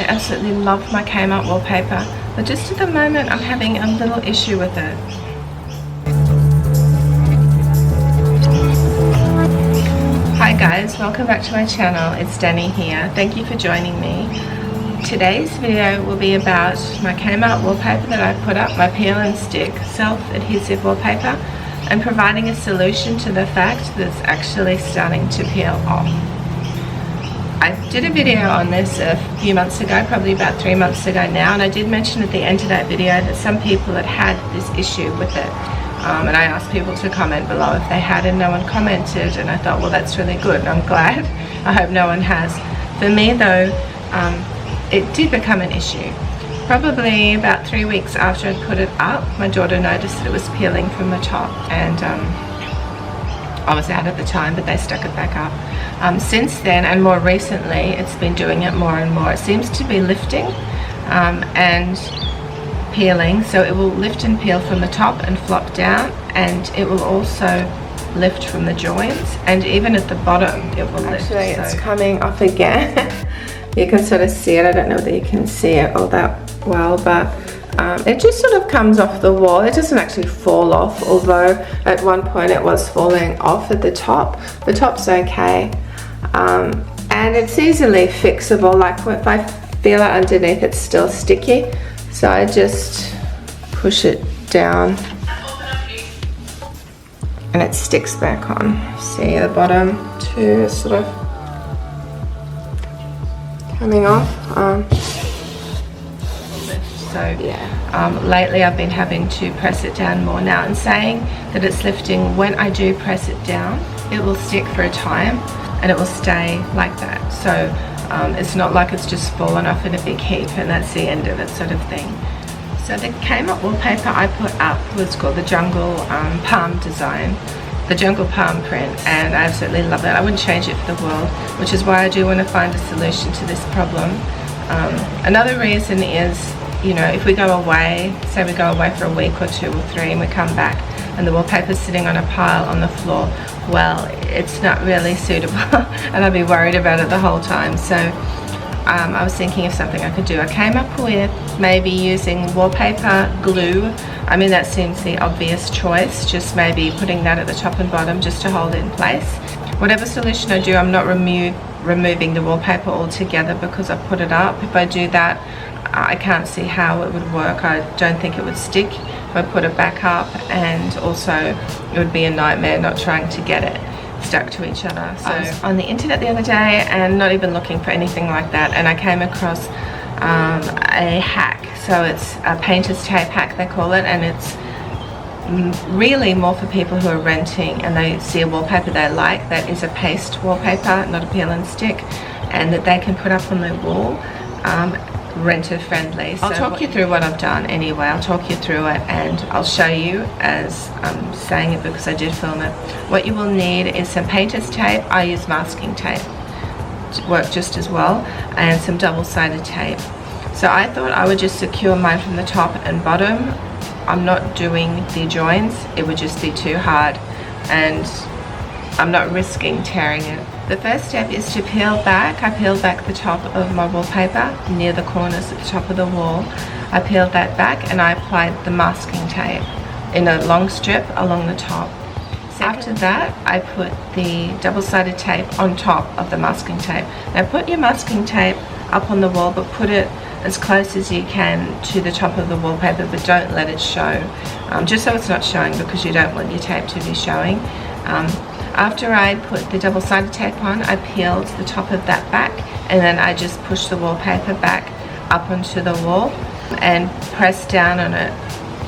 I absolutely love my Kmart wallpaper, but just at the moment I'm having a little issue with it. Hi guys, welcome back to my channel. It's Danny here. Thank you for joining me. Today's video will be about my Kmart wallpaper that I put up, my peel and stick self-adhesive wallpaper, and providing a solution to the fact that it's actually starting to peel off. I did a video on this a few months ago, probably about 3 months ago now, and I did mention at the end of that video that some people had this issue with it. And I asked people to comment below if they had, and no one commented, and I thought, well, that's really good, and I'm glad. I hope no one has. For me though, it did become an issue. Probably about 3 weeks after I'd put it up, my daughter noticed that it was peeling from the top, and I was out at the time, but they stuck it back up. Since then, and more recently, it's been doing it more and more. It seems to be lifting and peeling, so it will lift and peel from the top and flop down, and it will also lift from the joints, and even at the bottom it will lift. Actually, it's coming off again. You can sort of see it. I don't know whether you can see it all that well, but it just sort of comes off the wall. It doesn't actually fall off, although at one point it was falling off at the top. The top's okay, and it's easily fixable. Like if I feel it underneath, it's still sticky, so I just push it down and it sticks back on. See the bottom too, sort of coming off. So yeah, lately I've been having to press it down more now, and saying that it's lifting, when I do press it down, it will stick for a time and it will stay like that. So it's not like it's just fallen off in a big heap and that's the end of it, sort of thing. So the Kmart wallpaper I put up was called the Jungle Palm design, the Jungle Palm print, and I absolutely love it. I wouldn't change it for the world, which is why I do want to find a solution to this problem. Another reason is, you know, if we go away, say we go away for a week or 2 or 3 and we come back and the wallpaper's sitting on a pile on the floor, well, it's not really suitable and I'd be worried about it the whole time. So I was thinking of something I could do. I came up with maybe using wallpaper glue. I mean, that seems the obvious choice, just maybe putting that at the top and bottom just to hold it in place. Whatever solution I do, I'm not removing the wallpaper altogether because I put it up. If I do that, I can't see how it would work. I don't think it would stick if I put it back up, and also it would be a nightmare not trying to get it stuck to each other. So I was on the internet the other day and not even looking for anything like that, and I came across a hack. So it's a painter's tape hack, they call it, and it's really more for people who are renting and they see a wallpaper they like that is a paste wallpaper, not a peel and stick, and that they can put up on their wall. Renter friendly. So I'll talk you through what I've done anyway. I'll talk you through it and I'll show you as I'm saying it because I did film it. What you will need is some painter's tape. I use masking tape to work just as well, and some double-sided tape. So I thought I would just secure mine from the top and bottom. I'm not doing the joints, it would just be too hard and I'm not risking tearing it. The first step is to peel back. I peeled back the top of my wallpaper near the corners at the top of the wall. I peeled that back and I applied the masking tape in a long strip along the top. After that, I put the double-sided tape on top of the masking tape. Now put your masking tape up on the wall, but put it as close as you can to the top of the wallpaper, but don't let it show, just so it's not showing, because you don't want your tape to be showing. After I put the double-sided tape on, I peeled the top of that back, and then I just pushed the wallpaper back up onto the wall and pressed down on it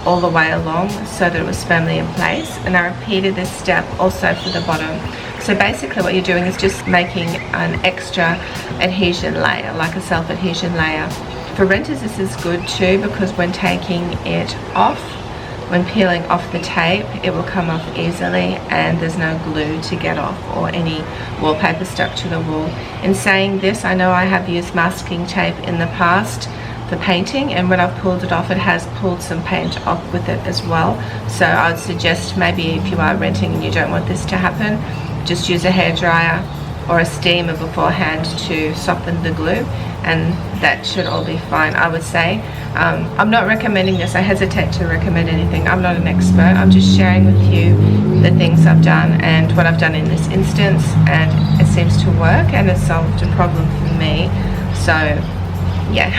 all the way along so that it was firmly in place. And I repeated this step also for the bottom. So basically what you're doing is just making an extra adhesion layer, like a self-adhesion layer. For renters this is good too, because when taking it off, when peeling off the tape, it will come off easily and there's no glue to get off or any wallpaper stuck to the wall. In saying this, I know I have used masking tape in the past for painting, and when I've pulled it off, it has pulled some paint off with it as well. So I would suggest maybe if you are renting and you don't want this to happen, just use a hairdryer or a steamer beforehand to soften the glue, and that should all be fine, I would say. I'm not recommending this. I hesitate to recommend anything. I'm not an expert. I'm just sharing with you the things I've done and what I've done in this instance, and it seems to work and it's solved a problem for me. So yeah,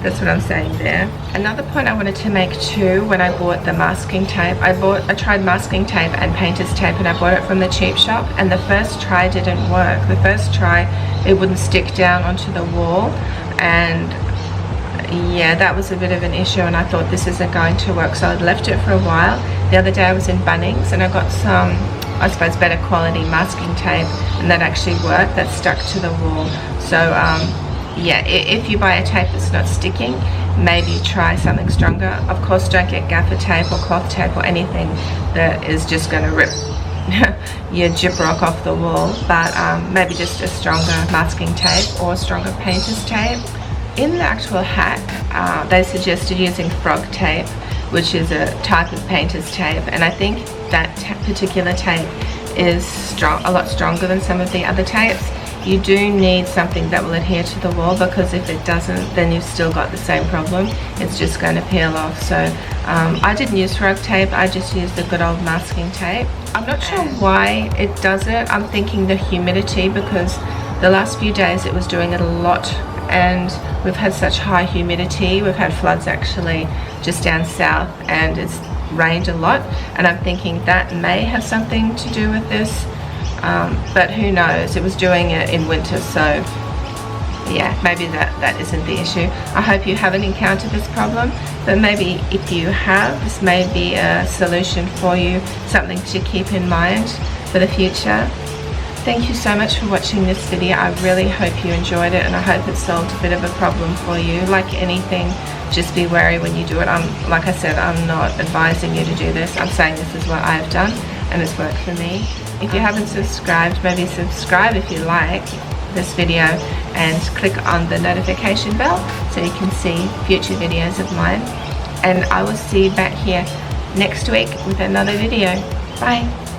that's what I'm saying there. Another point I wanted to make too, when I bought the masking tape, I tried masking tape and painter's tape, and I bought it from the cheap shop, and the first try didn't work. The first try, it wouldn't stick down onto the wall, and yeah, that was a bit of an issue, and I thought this isn't going to work, so I'd left it for a while. The other day I was in Bunnings and I got some, I suppose, better quality masking tape, and that actually worked. That stuck to the wall. So yeah, if you buy a tape that's not sticking, maybe try something stronger. Of course, don't get gaffer tape or cloth tape or anything that is just going to rip your gyprock off the wall, but maybe just a stronger masking tape or stronger painter's tape. In the actual hack, they suggested using frog tape, which is a type of painter's tape, and I think that particular tape is a lot stronger than some of the other tapes. You do need something that will adhere to the wall, because if it doesn't, then you've still got the same problem. It's just going to peel off. So I didn't use frog tape, I just used the good old masking tape. I'm not sure why it does it. I'm thinking the humidity, because the last few days it was doing it a lot, and we've had such high humidity. We've had floods actually just down south, and it's rained a lot, and I'm thinking that may have something to do with this. But who knows, it was doing it in winter, so yeah, maybe that isn't the issue. I hope you haven't encountered this problem, but maybe if you have, this may be a solution for you, something to keep in mind for the future. Thank you so much for watching this video. I really hope you enjoyed it, and I hope it solved a bit of a problem for you. Like anything, just be wary when you do it. Like I said, I'm not advising you to do this. I'm saying this is what I've done, and it's worked for me. If you haven't subscribed, maybe subscribe if you like this video, and click on the notification bell so you can see future videos of mine. And I will see you back here next week with another video. Bye.